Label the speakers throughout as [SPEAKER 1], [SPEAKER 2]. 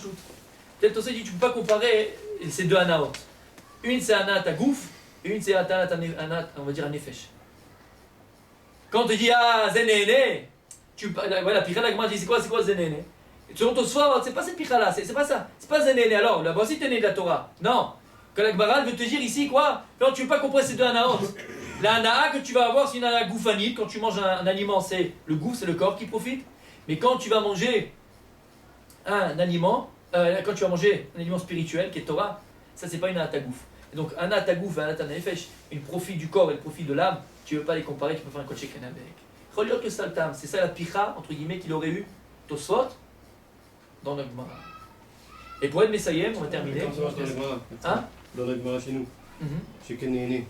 [SPEAKER 1] Peut-être Tosfot dit tu ne peux pas comparer ces deux anaot. Une c'est anat à gouf, et une c'est anat, on va dire un nefesh. Quand on te dit ah zenéné, la picha la Gemara dit c'est quoi zenéné? Selon Tosfot, c'est pas cette picha là, c'est pas ça, c'est pas zenéné. Alors là-bas aussi t'es né de la Torah. Non. Quand la Gemara veut te dire ici quoi? Non, tu ne peux pas comparer ces deux anaot. La anaa que tu vas avoir c'est une anaa goufanite. Quand tu manges un aliment, c'est le gouf, c'est le corps qui profite. Mais quand tu vas manger un aliment, quand tu vas manger un aliment spirituel qui est Torah, ça c'est pas une anat gouf. Et donc anat gouf et anat nefesh, une profit du corps et le profit de l'âme, tu ne veux pas les comparer, tu peux faire un coach ken avec. Regarde que ça le tam, c'est ça la picha entre guillemets qu'il aurait eu Tosfot dans le Gemara. Et pour être Messayem, on va terminer. Hein?
[SPEAKER 2] Dans la Gemara chez nous. Chez Kenéné.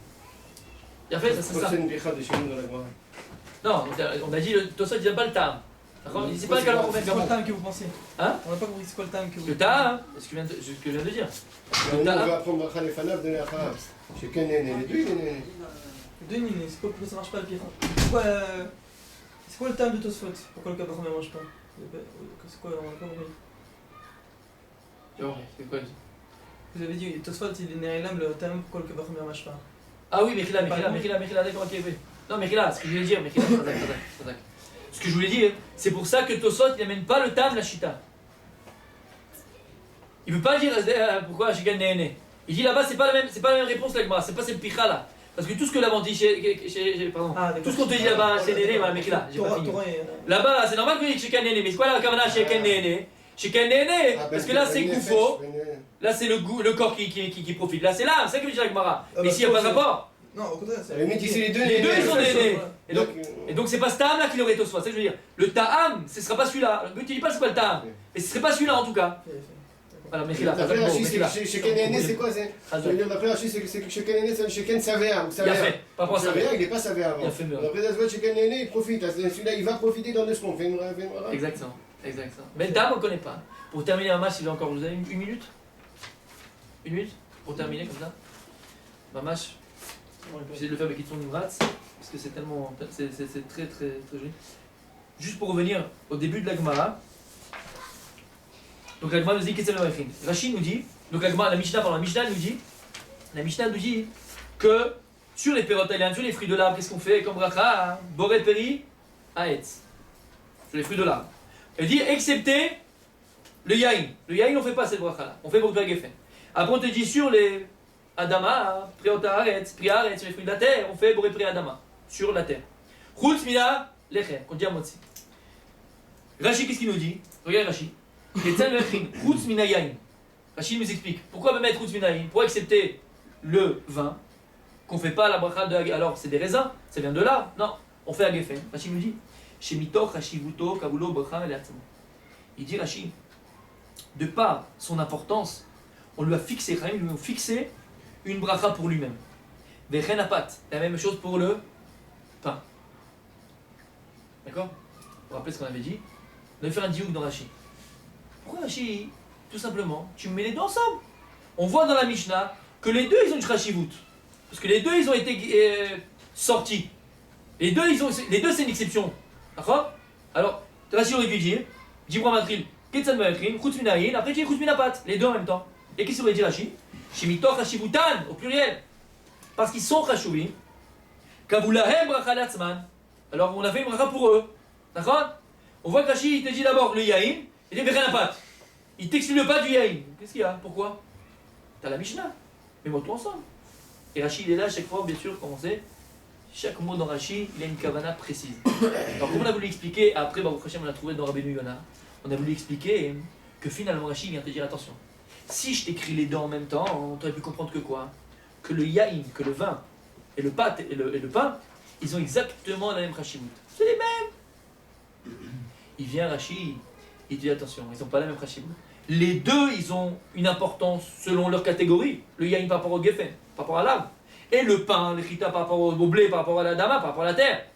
[SPEAKER 1] Il a fait ça, c'est ça.
[SPEAKER 2] C'est une picha de chez nous dans la Gemara.
[SPEAKER 1] Non, on a dit Tosfot il n'a pas le tam. D'accord? C'est pas le cas.
[SPEAKER 3] C'est quoi le tam que vous pensez?
[SPEAKER 1] Hein?
[SPEAKER 3] On n'a pas compris c'est quoi le tam que vous
[SPEAKER 1] Le tam, c'est ce que je viens de dire.
[SPEAKER 2] On va apprendre Bracha les Fanav de l'Acharav. Chez Kenéné, les deux Néné.
[SPEAKER 3] Deux nines, c'est quoi pourquoi ça marche pas le pire? C'est quoi le tam de Tosfot? Pourquoi le Kabbalah ne mange pas? C'est quoi? On n'a pas compris.
[SPEAKER 1] C'est quoi?
[SPEAKER 3] Vous avez dit Tosfot il est né l'âme, le tam pourquoi le Kabbalah ne mange pas?
[SPEAKER 1] Ah oui, Mechila, d'accord, ok, oui. Non, Mechila, ce que je voulais dire, Mechila, Tazak. Ce que je voulais dire, c'est pour ça que Tosfot il n'amène pas le tam, la chita. Il ne veut pas dire pourquoi j'ai gagné. Il dit là-bas, c'est pas la même réponse la Gemara, c'est pas cette picha là. Parce que tout ce que l'avant dit pardon, tout ce qu'on te dit là-bas, c'est Néné, Mechila, j'ai pas fini. Là-bas, c'est normal que tu dises chez Néné, mais c'est quoi la Kavana chez Néné? Chez Néné, parce que là c'est Goufo, là c'est le corps qui profite, là c'est l'âme, c'est ça que veut dire la Gemara. Mais ici il n'y a pas de rapport.
[SPEAKER 3] Non, au contraire, c'est.
[SPEAKER 2] Les deux
[SPEAKER 1] ils sont Néné. Et donc c'est pas ce Ta'am là qui aurait Tosfot, c'est ça que je veux dire. Le Ta'am, ce sera pas celui-là. Le but il dit pas c'est quoi le Ta'am. Mais ce serait pas celui-là en tout cas. Voilà, Mechila.
[SPEAKER 2] D'après Rachid, chez Kenéné, c'est quoi? Ça veut dire d'après Rachid, c'est que chez Kenéné, c'est chez Ken Savéa.
[SPEAKER 1] Il a fait, pas pour ça.
[SPEAKER 2] Il n'est pas Savéa avant. D'après Zazouat, chez Kenéné, il profite. Celui-là, il va profiter dans 2 secondes.
[SPEAKER 1] Exactement. Mais le Ta'am on ne connaît pas. Pour terminer un match, il a encore. Vous avez une minute? Une minute? Pour terminer comme ça? Un match. J'essaie de le faire avec Kitson Nimratz, parce que c'est tellement. C'est très joli. Juste pour revenir au début de la Gemara. Donc la Gemara nous dit qu'est-ce que c'est. Rachid nous dit, donc la Mishnah nous dit que sur les pérotes italiennes, sur les fruits de l'arbre, qu'est-ce qu'on fait comme bracha? Boré peri, aetz. Sur les fruits de l'arbre. Elle dit excepté le yaïn. Le yaïn, on ne fait pas cette bracha là. On fait boré geffen. Après on te dit sur les Adama, Priota Aretz, Priaretz, sur les fruits de la terre, on fait Boré Pri Adama, sur la terre. Chutz mina lechem, qu'on dit à Motsi. Rachid, qu'est-ce qu'il nous dit? Regarde Rachid. Chutz mina yain. Rachid nous explique. Pourquoi mettre Chutz mina yain? Pour accepter le vin, qu'on ne fait pas la bracha de. Alors, c'est des raisins, ça vient de là. Non, on fait Agefen. Rachid nous dit Shemito, Hashivuto, Kabulo, Bracha, Eleatzamo. Il dit Rachid, de par son importance, on lui a fixé, ils lui ont fixé une bracha pour lui-même. Vechenapat, la même chose pour le pain. D'accord? Vous vous rappelez ce qu'on avait dit? On avait fait un diouk dans Rashi. Pourquoi Rashi? Tout simplement, tu mets les deux ensemble. On voit dans la Mishnah que les deux ils ont une Rashivut. Parce que les deux ils ont été sortis. Les deux c'est une exception. D'accord? Alors, Rashi aurait dû dire, Jibra Matril, Ketsan Matril, Chutz Minayin, après tu dis Chutz Minapat, les deux en même temps. Et qu'est-ce qu'il aurait dit Rashi? Shemitoch Hashivutan, au pluriel. Parce qu'ils sont Chashuvim. Kabulahem bracha latzman. Alors on a fait une bracha pour eux. D'accord? On voit que Rashi il te dit d'abord le yaïn, il dit Vechenapat. Il t'exclut le pas du yaïn. Qu'est-ce qu'il y a? Pourquoi? T'as la Mishnah. Mets-moi tout ensemble. Et Rashi il est là chaque fois, bien sûr, comme on sait. Chaque mot dans Rashi, il a une kavana précise. Alors comme on a voulu expliquer, après Baruch Hashem on a trouvé dans Rabbeinu Yonah, on a voulu expliquer que finalement Rashi vient te dire attention. Si je t'écris les deux en même temps, on aurait pu comprendre que quoi? Que le yaïn, que le vin, et le pâte et le pain, ils ont exactement la même chashivut. C'est les mêmes. Il vient Rashi, il dit attention, ils n'ont pas la même chashivut. Les deux, ils ont une importance selon leur catégorie. Le yaïn par rapport au geffen, par rapport à l'arbre. Et le pain, le chita par rapport au blé, par rapport à la dama, par rapport à la terre.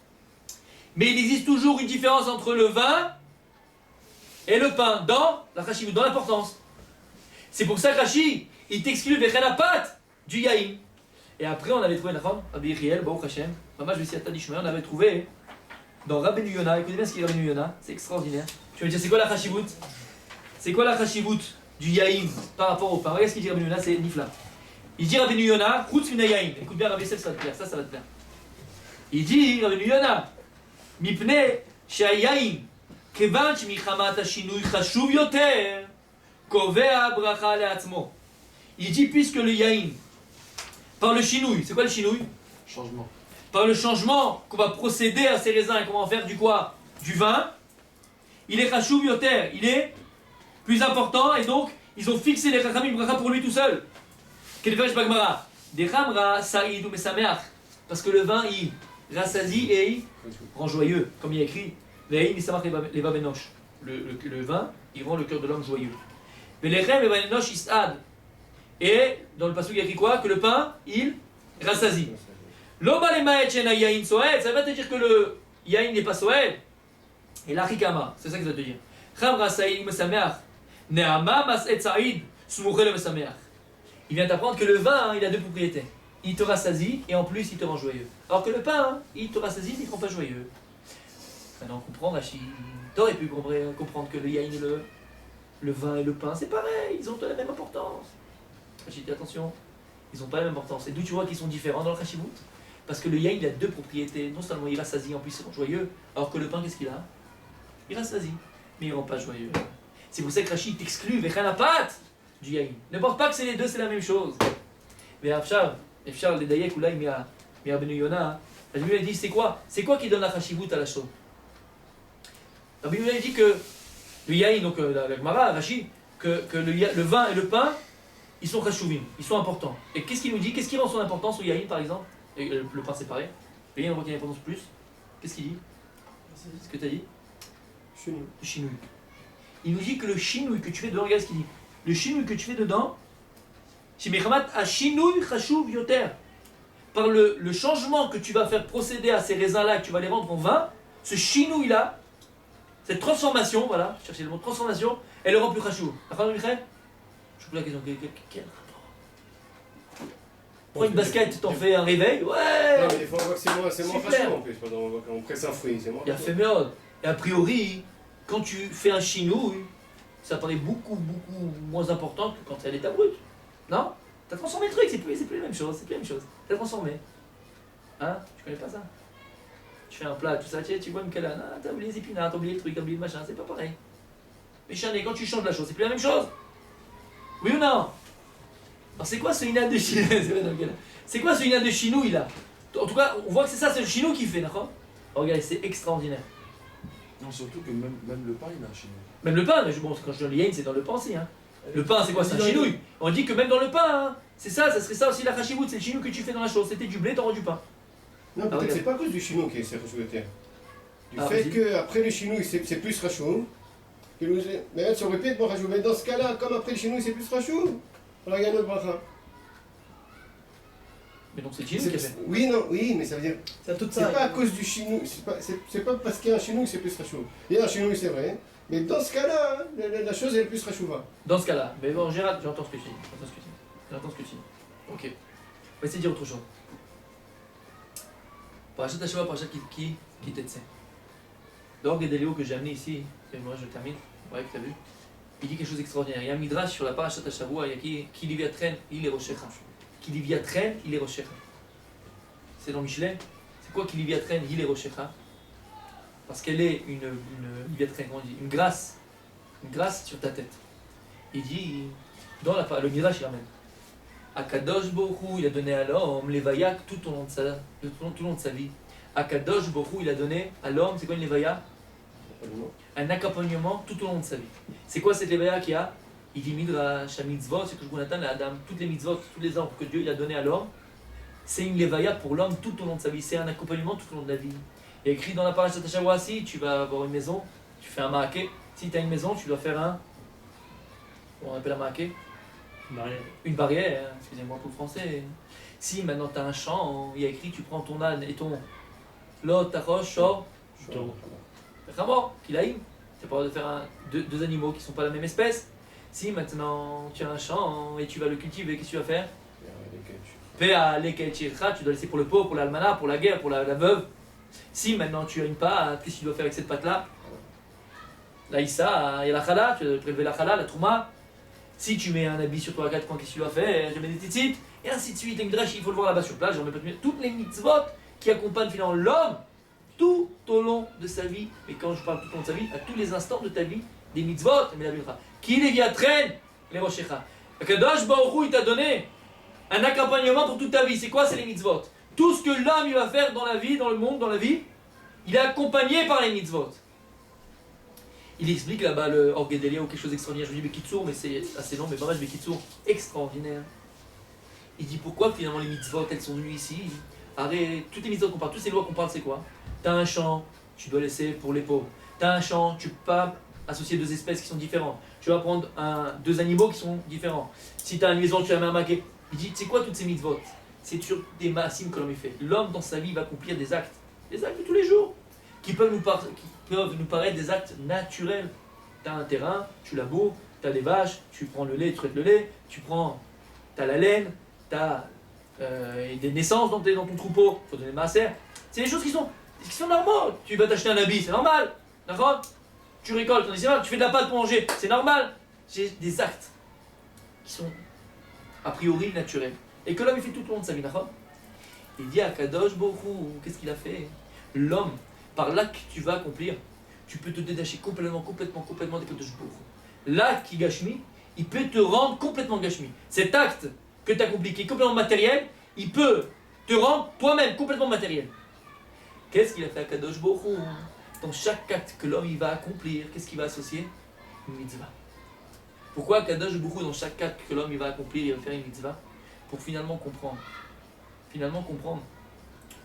[SPEAKER 1] Mais il existe toujours une différence entre le vin et le pain dans la chashivut, dans l'importance. C'est pour ça que Rashi, il t'exclut Vechenapat du yaïn. Et après, on avait trouvé une femme, Rabbi Yechiel, Baruch Hashem, Mamash Vesiata Dishmael, on avait trouvé dans Rabbeinu Yonah, écoutez bien ce qu'il y a Rabbeinu Yonah, c'est extraordinaire. Tu vas me dire, c'est quoi la chashivut? C'est quoi la chashivut du yaïn par rapport au pain. Regarde ce qu'il dit Rabbeinu Yonah, c'est Nifla. Il dit Rabbeinu Yonah, Chutz mina yaïn. Écoute bien Rabbi Yosef, ça va te plaire, ça va te plaire. Il dit Rabbeinu Yonah, Mipne shehayayin, kevan shemichamat hashinui chashuv yoter, kovea bracha leatzmo. Il dit puisque le yaïn, par le chinouille, c'est quoi le chinouille?
[SPEAKER 4] Changement.
[SPEAKER 1] Par le changement qu'on va procéder à ces raisins et qu'on va en faire du quoi? Du vin, il est chashuv yoter, il est plus important et donc ils ont fixé les chachamim bracha pour lui tout seul. Kedvesh bagmara, des chamra saïd ou mesameach, parce que le vin il rassasie et il rend joyeux, comme il y a écrit, ve'im misamach leva benosh. Le vin, il rend le cœur de l'homme joyeux. Ve'lechem leva benosh isad. Et dans le passage il y a écrit quoi? Que le pain, il rassasie. Loba lemaet shena yain soed, ça va te dire que le yain n'est pas soed. Et la rikama, c'est ça que ça veut te dire. Chamra saïd ou mesameach, ne'ama mas'et saïd, sumuche le mesameach. Il vient t'apprendre que le vin, il a deux propriétés. Il te rassasie et en plus il te rend joyeux. Alors que le pain, il te rassasie mais il te rend pas joyeux. Maintenant on comprend, Rachid. T'aurais pu comprendre que le yain et le vin et le pain, c'est pareil, ils ont la même importance. Rachid, dis attention, ils n'ont pas la même importance. Et d'où tu vois qu'ils sont différents dans le Chashivut? Parce que le yain, il a deux propriétés. Non seulement il rassasie, en plus il rend joyeux. Alors que le pain, qu'est-ce qu'il a? Il rassasie, mais il rend pas joyeux. C'est pour ça que Rachid t'exclut, Vechanapat du yain. Ne pense pas que c'est les deux, c'est la même chose. Mais Afshar, les Dayek, ou là, il y a Rabbeinu Yonah. Rabbeinu Yonah dit c'est quoi qui donne la Chashivut à la chose? Rabbeinu Yonah dit que le yain, donc la Gemara, Rachid, que le vin et le pain, ils sont chashuvim, ils sont importants. Et qu'est-ce qu'il nous dit? Qu'est-ce qui rend son importance au yain par exemple? Et le pain séparé. Le yain, on voit qu'il y a une importance plus. Qu'est-ce qu'il dit? C'est ce que tu as dit? Le chinouille. Il nous dit que le chinouille que tu fais dedans, regarde ce qu'il dit. Le chinouille que tu fais dedans, par le changement que tu vas faire procéder à ces raisins-là, que tu vas les rendre en vin, ce chinouille-là, cette transformation, voilà, cherchez le mot transformation, elle le rend plus chashouv. D'accord, Michael? Je vous pose la question, quel rapport? Prends une basket, t'en fais un réveil, ouais!
[SPEAKER 2] Non, mais des fois on voit que c'est moins chashouv en plus. On presse un fruit, c'est moins.
[SPEAKER 1] Il y a fait méode. Et a priori, quand tu fais un chinouille, ça paraît beaucoup moins important que quand c'est à l'état brut. Non? T'as transformé le truc, c'est plus la même chose, T'as transformé. Hein? Tu connais pas ça? Tu fais un plat, tout ça, tu vois une calane, ah, t'as oublié les épinards, t'as oublié le truc, t'as oublié le machin, c'est pas pareil. Mais chané, quand tu changes la chose, c'est plus la même chose. Oui ou non? Alors c'est quoi ce inat de chinouille? C'est quoi ce inat de chinouille là? En tout cas, on voit que c'est ça, c'est le chinou qui fait, d'accord? Oh, regardez, c'est extraordinaire.
[SPEAKER 4] Non, surtout que même le pain, il a un chinouille.
[SPEAKER 1] Même le pain, mais bon, quand je donne le yain, c'est dans le pain aussi. Hein. Le pain, c'est quoi? C'est un chinouille. On dit que même dans le pain, hein, c'est ça serait ça aussi la chashivut, c'est le chinou que tu fais dans la chose. C'était du blé, t'en rends du pain.
[SPEAKER 2] Non, peut-être que c'est pas à cause du chinois qui est chashouv. Du fait qu'après le chinois, c'est plus chashouv. Mais là, tu aurais pu être chashouv. Mais dans ce cas-là, comme après le chinois, c'est plus chashouv, on a gagné notre bracha.
[SPEAKER 1] Mais donc c'est le chinou qui a fait.
[SPEAKER 2] Oui, mais ça veut dire. C'est pas à cause du chinois, c'est pas parce qu'il y a un chinois que c'est plus chashouv. Il y a un chinois, c'est vrai. Mais dans ce cas-là, la chose est plus chashouva.
[SPEAKER 1] Dans ce cas-là, mais bon, Gérard, j'entends ce que tu dis. Ok. On va essayer de dire autre chose. Parachat Hashavua, parachat qui t'etse. L'orgue d'Eléo que j'ai amené ici, et moi je termine, ouais, que t'as vu, il dit quelque chose d'extraordinaire. Il y a un midrash sur la parachat Hashavua, il y a qui liviatren, il est rochecha. Qui liviatren, il est rochecha. C'est dans Michelet. C'est quoi qui liviatren, il est rochecha? Parce qu'elle est une grâce sur ta tête. Il dit, dans le Midrash, il ramène. Akadosh Baruch Hu, il a donné à l'homme l'évaïak tout au long de sa vie. Akadosh Baruch Hu, il a donné à l'homme, c'est quoi une lévaïa? Un accompagnement tout au long de sa vie. C'est quoi cette lévaïa qu'il y a? Il dit Midrash, mitzvot, c'est que je vous attends, la Adam, toutes les mitzvot, tous les ordres que Dieu il a donné à l'homme, c'est une lévaïa pour l'homme tout au long de sa vie. C'est un accompagnement tout au long de la vie. Il y a écrit dans la parashat Hashavua, si tu vas avoir une maison, tu fais un maaké. Si tu as une maison, tu dois faire un. Comment on appelle un maaké? Une barrière, hein, excusez-moi pour le français. Si maintenant tu as un champ, il y a écrit tu prends ton âne et ton. L'autre, ta roche, sort. Vraiment, qu'il aille. Tu pas de faire deux animaux qui ne sont pas la même espèce. Si maintenant tu as un champ et tu vas le cultiver, qu'est-ce que tu vas faire? Tu dois laisser pour le pauvre, pour l'almana, pour la guerre, pour la veuve. Si maintenant tu as une pâte, qu'est-ce que tu dois faire avec cette pâte-là? La Issa, il y a la chala, tu dois prélever la chala, la trouma. Si tu mets un habit sur toi à 4 ans, qu'est-ce que tu dois faire? Je mets des tzitzit, et ainsi de suite. Les midrash, il faut le voir là-bas sur place. J'en mets pas de toutes les mitzvot qui accompagnent finalement l'homme tout au long de sa vie. Et quand je parle tout au long de sa vie, à tous les instants de ta vie, des mitzvot, mais la Bible. Qui les traîne les rochecha. Kadosh Baruch Hu, il t'a donné un accompagnement pour toute ta vie. C'est quoi? C'est les mitzvot. Tout ce que l'homme il va faire dans la vie, dans le monde, dans la vie, il est accompagné par les mitzvot. Il explique là-bas le Orgedelia ou quelque chose d'extraordinaire. Je me dis Bekitsour, mais c'est assez long, mais vraiment Bekitsour, extraordinaire. Il dit pourquoi finalement les mitzvot elles sont venues ici. Arrête, toutes les mitzvot qu'on parle, toutes ces lois qu'on parle, c'est quoi? T'as un champ, tu dois laisser pour les pauvres. T'as un champ, tu peux pas associer deux espèces qui sont différentes. Tu vas prendre deux animaux qui sont différents. Si t'as une maison, tu la mets à maquet. Il dit, c'est quoi toutes ces mitzvot? C'est sur des maasim que l'homme fait. L'homme dans sa vie va accomplir des actes de tous les jours, qui peuvent nous paraître des actes naturels. Tu as un terrain, tu laboures, tu as des vaches, tu prends le lait, tu traites le lait, tu as la laine, tu as des naissances dans ton troupeau, il faut donner maaser. C'est des choses qui sont normales. Tu vas t'acheter un habit, c'est normal. D'accord? Tu récoltes, c'est normal. Tu fais de la pâte pour manger, c'est normal. C'est des actes qui sont a priori naturels. Et que l'homme il fait tout au long de sa vie, d'accord? Il dit à Kadosh Baruch Hu, qu'est-ce qu'il a fait? L'homme, par l'acte que tu vas accomplir, tu peux te détacher complètement des Kadosh Baruch Hu. L'acte qui gashmi, il peut te rendre complètement gashmi. Cet acte que tu accomplis, qui est complètement matériel, il peut te rendre toi-même complètement matériel. Qu'est-ce qu'il a fait à Kadosh Baruch Hu? Dans chaque acte que l'homme il va accomplir, qu'est-ce qu'il va associer? Une mitzvah. Pourquoi Kadosh Baruch Hu, dans chaque acte que l'homme il va accomplir, il va faire une mitzvah? Pour finalement comprendre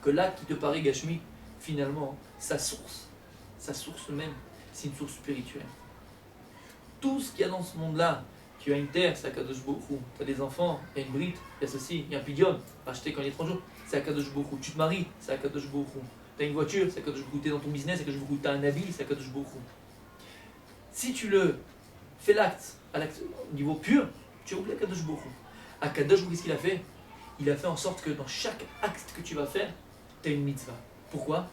[SPEAKER 1] que l'acte qui te paraît gashmi, finalement, sa source même, c'est une source spirituelle. Tout ce qu'il y a dans ce monde-là, tu as une terre, c'est Akadosh Baruch Hu. Tu as des enfants, il y a une brite, il y a ceci, il y a un pidion, acheté quand il est 30 jours, c'est Akadosh Baruch Hu. Tu te maries, c'est Akadosh Baruch Hu. Tu as une voiture, c'est Akadosh Baruch Hu. Tu es dans ton business, c'est Akadosh Baruch Hu. Tu as un habit, c'est Akadosh Baruch Hu. Si tu le fais l'acte au niveau pur, tu oublies Akadosh Baruch Hu. Akadosh Baruch Hu, qu'est-ce qu'il a fait? Il a fait en sorte que dans chaque acte que tu vas faire, tu as une mitzvah. Pourquoi?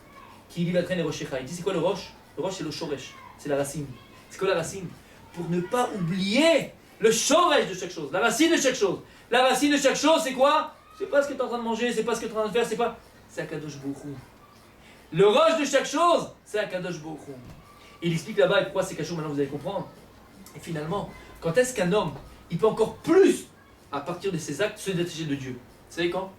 [SPEAKER 1] Qui va traîner rochecha. Il dit c'est quoi le roche? Le roche c'est le shoresh, c'est la racine. C'est quoi la racine? Pour ne pas oublier le shoresh de chaque chose, la racine de chaque chose. La racine de chaque chose c'est quoi? C'est pas ce que tu es en train de manger, c'est pas ce que tu es en train de faire, c'est Akadosh Baruch Hu. Le roche de chaque chose, c'est Akadosh Baruch Hu. Il explique là-bas et pourquoi c'est cachot, maintenant vous allez comprendre. Et finalement, quand est-ce qu'un homme, il peut encore plus, à partir de ses actes, se détacher de Dieu? Vous savez quand?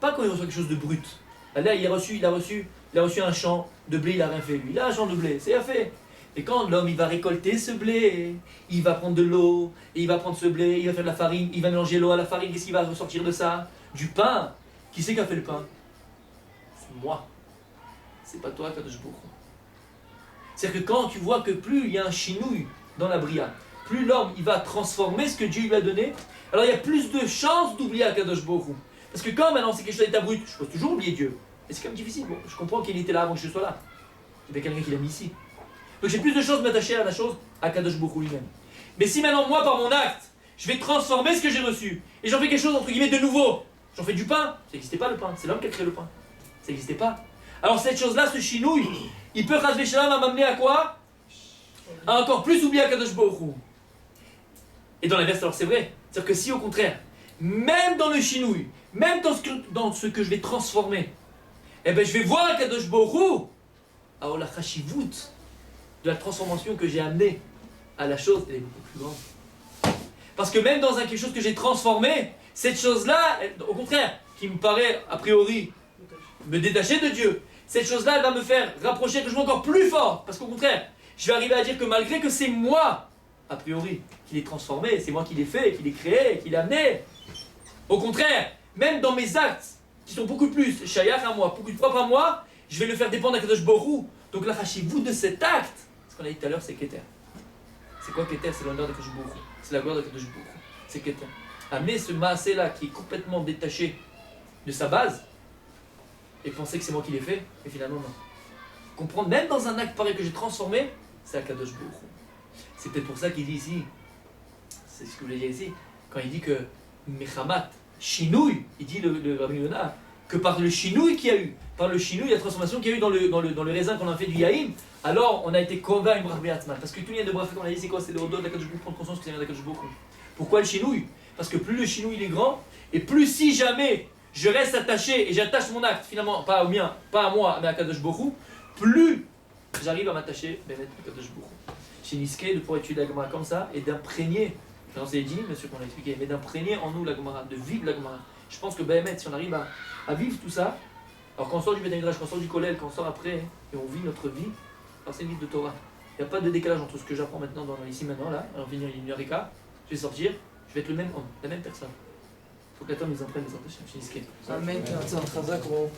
[SPEAKER 1] Pas quand il reçoit quelque chose de brut. Là, il a reçu un champ de blé, il n'a rien fait lui. Il a un champ de blé, c'est fait. Et quand l'homme il va récolter ce blé, il va prendre de l'eau, et il va prendre ce blé, il va faire de la farine, il va mélanger l'eau à la farine, qu'est-ce qui va ressortir de ça? Du pain. Qui c'est qui a fait le pain? C'est moi. C'est pas toi, Kadosh Baruch Hu. C'est-à-dire que quand tu vois que plus il y a un chinouille dans la bria, plus l'homme il va transformer ce que Dieu lui a donné, alors il y a plus de chances d'oublier Kadosh Baruch Hu. Parce que quand maintenant c'est quelque chose d'état brut, je peux toujours oublier Dieu. Et c'est quand même difficile. Bon, je comprends qu'il était là avant que je sois là. Il y avait quelqu'un qui l'a mis ici. Donc j'ai plus de chances de m'attacher à la chose, à Kadosh Baruch Hu lui-même. Mais si maintenant moi par mon acte, je vais transformer ce que j'ai reçu, et j'en fais quelque chose entre guillemets de nouveau, j'en fais du pain, ça n'existait pas le pain, c'est l'homme qui a créé le pain. Ça n'existait pas. Alors cette chose-là, ce chinouille, il peut Chas v'Shalom m'amener à quoi? À encore plus oublier Kadosh Baruch Hu. Et dans l'inverse, alors c'est vrai. C'est-à-dire que si au contraire, même dans le chinouille, même dans ce que je vais transformer, eh ben je vais voir Kadosh Baruch Hu, alors la chashivut de la transformation que j'ai amenée à la chose, elle est beaucoup plus grande. Parce que même dans quelque chose que j'ai transformé, cette chose-là, au contraire, qui me paraît a priori me détacher de Dieu, cette chose-là, elle va me faire rapprocher quelque chose encore plus fort. Parce qu'au contraire, je vais arriver à dire que malgré que c'est moi, a priori, qui l'ai transformé, c'est moi qui l'ai fait, qui l'ai créé, qui l'ai amené. Au contraire, même dans mes actes, qui sont beaucoup plus shayach à moi, beaucoup plus propres à moi, je vais le faire dépendre d'Akadosh Baruch Hu. Donc la chashivut de cet acte, ce qu'on a dit tout à l'heure, c'est Keter. C'est quoi Keter? C'est l'honneur d'Akadosh Baruch Hu. C'est la gloire d'Akadosh Baruch Hu. C'est Keter. Amener ce maasé là qui est complètement détaché de sa base, et penser que c'est moi qui l'ai fait, et finalement non. Comprendre, même dans un acte pareil que j'ai transformé, c'est Akadosh Baruch Hu. C'est peut-être pour ça qu'il dit ici, c'est ce que vous voulez dire ici, quand il dit que Mechamat, Shinouï, il dit le Rabbi Yonah, que par le chinouille qu'il y a eu, par le chinouille, la transformation qu'il y a eu dans le raisin qu'on a fait du yaïm, alors on a été convaincu une bracha be'atzman. Parce que tout lien de bracha, comme on a dit, c'est quoi? C'est le rodot de la Kadosh Baruch Hu, prendre conscience que c'est la Kadosh Baruch Hu. Pourquoi le chinouille? Parce que plus le chinouille il est grand, et plus si jamais je reste attaché et j'attache mon acte, finalement, pas au mien, pas à moi, mais à Kadosh Baruch Hu, plus j'arrive à m'attacher à Kadosh Baruch Hu. Chez Niske, de pouvoir étudier la Gemara comme ça et d'imprégner, dans ces dîmes, bien sûr qu'on l'a expliqué, mais d'imprégner en nous la Gemara, de vivre la Gemara. Je pense que Béhémet, si on arrive à vivre tout ça, alors quand on sort du Beth Midrash, quand on sort du Kollel, quand on sort après, et on vit notre vie, alors c'est une vie de Torah. Il n'y a pas de décalage entre ce que j'apprends maintenant, ici maintenant, là, alors venir une Eureka, je vais sortir, je vais être le même homme, la même personne. Il faut que la Torah nous imprègne les attachements chez Niske.
[SPEAKER 3] Un mec, un Khazak, gros.